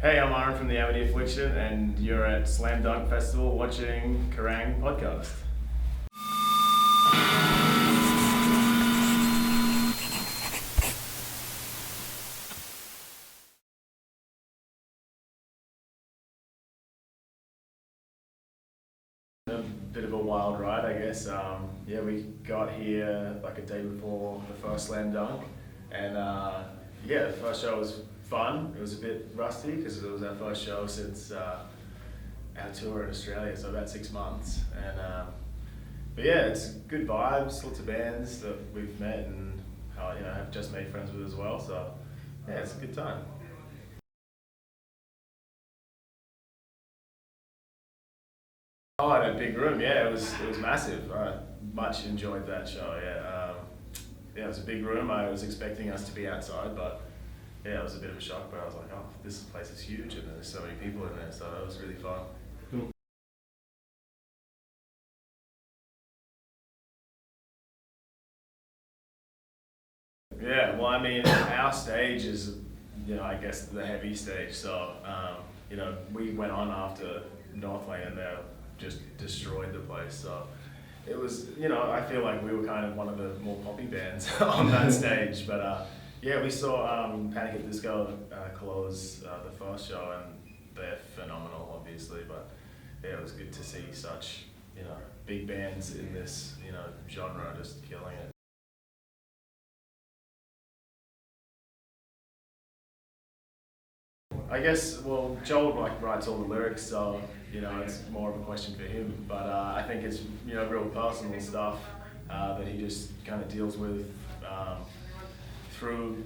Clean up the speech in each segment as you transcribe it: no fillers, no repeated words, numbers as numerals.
Hey, I'm Ahren from the Amity Affliction, and you're at Slam Dunk Festival watching Kerrang podcast. A bit of a wild ride, I guess. We got here like a day before the first Slam Dunk, and the first show was fun. It was a bit rusty because it was our first show since our tour in Australia, so about 6 months. It's good vibes, lots of bands that we've met and have just made friends with as well. So yeah, it's a good time. Oh, in a big room, yeah, it was massive. I much enjoyed that show. It was a big room. I was expecting us to be outside, but yeah, it was a bit of a shock. But I was like, oh, this place is huge, and there's so many people in there, so that was really fun. Yeah, well, I mean, our stage is, I guess the heavy stage. So, we went on after Northlane and they just destroyed the place. So it was, I feel like we were kind of one of the more poppy bands on that stage. But we saw Panic at the Disco close the first show, and they're phenomenal, obviously. But yeah, it was good to see such, big bands in this, genre just killing it. I guess, well, Joel writes all the lyrics, so it's more of a question for him. But I think it's real personal stuff that he just kind of deals with through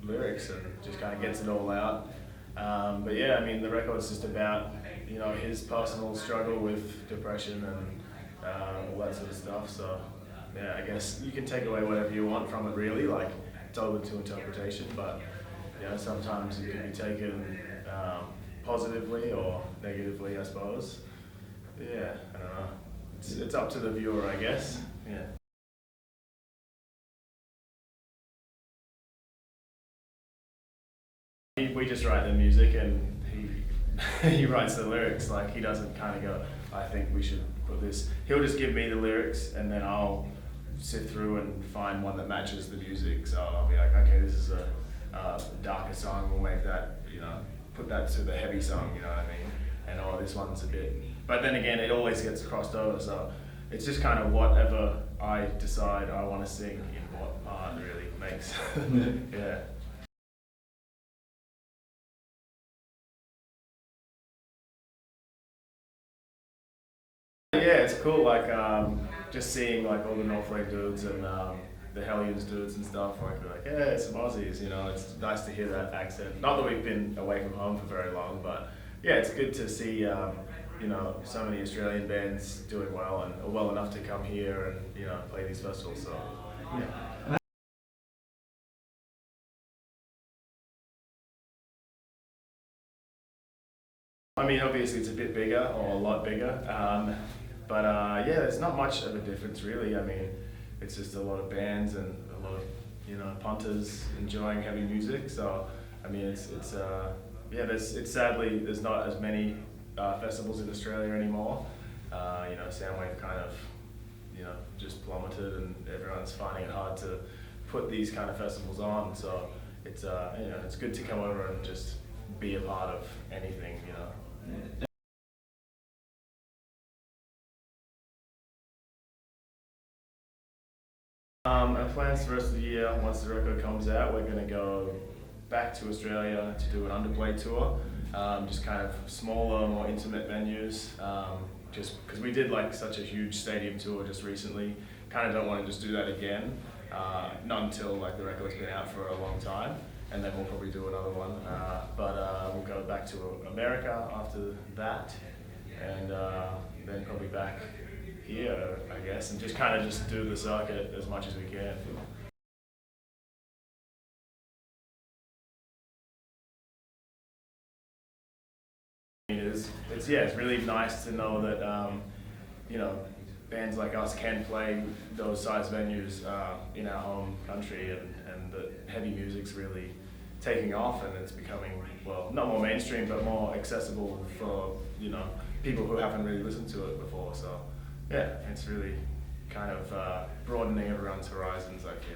lyrics and just kind of gets it all out. I mean, the record's just about his personal struggle with depression and all that sort of stuff. So yeah, I guess you can take away whatever you want from it, really. Like, it's open to interpretation, but sometimes it can be taken positively or negatively, I suppose. But yeah, I don't know. It's up to the viewer, I guess. Yeah. We just write the music, and he writes the lyrics. Like, he doesn't kind of go, I think we should put this. He'll just give me the lyrics, and then I'll sift through and find one that matches the music. So I'll be like, okay, this is a darker song, we'll make that, put that to the heavy song, you know what I mean? And this one's a bit, but then again, it always gets crossed over, so it's just kind of whatever I decide I want to sing in what part really makes. Yeah. Yeah, it's cool. Like, just seeing like all the Northlake dudes and the Hellions dudes and stuff. Like, yeah, some Aussies. It's nice to hear that accent. Not that we've been away from home for very long, but yeah, it's good to see so many Australian bands doing well and are well enough to come here and play these festivals. So yeah. I mean, obviously it's a bit bigger or a lot bigger, there's not much of a difference really. I mean, it's just a lot of bands and a lot of punters enjoying heavy music. So I mean, it's sadly there's not as many festivals in Australia anymore. Soundwave kind of just plummeted, and everyone's finding it hard to put these kind of festivals on. So it's good to come over and just be a part of anything. Our plans for the rest of the year, once the record comes out, we're going to go back to Australia to do an underplay tour. Just kind of smaller, more intimate venues. Just because we did like such a huge stadium tour just recently, kind of don't want to just do that again. Not until like the record's been out for a long time, and then we'll probably do another one. We'll go back to America after that, and then probably back here, I guess, and just kind of just do the circuit as much as we can. It's really nice to know that bands like us can play those size venues in our home country, and that heavy music's really taking off, and it's becoming, well, not more mainstream, but more accessible for, you know, people who haven't really listened to it before. So yeah, it's really kind of broadening everyone's horizons, I feel.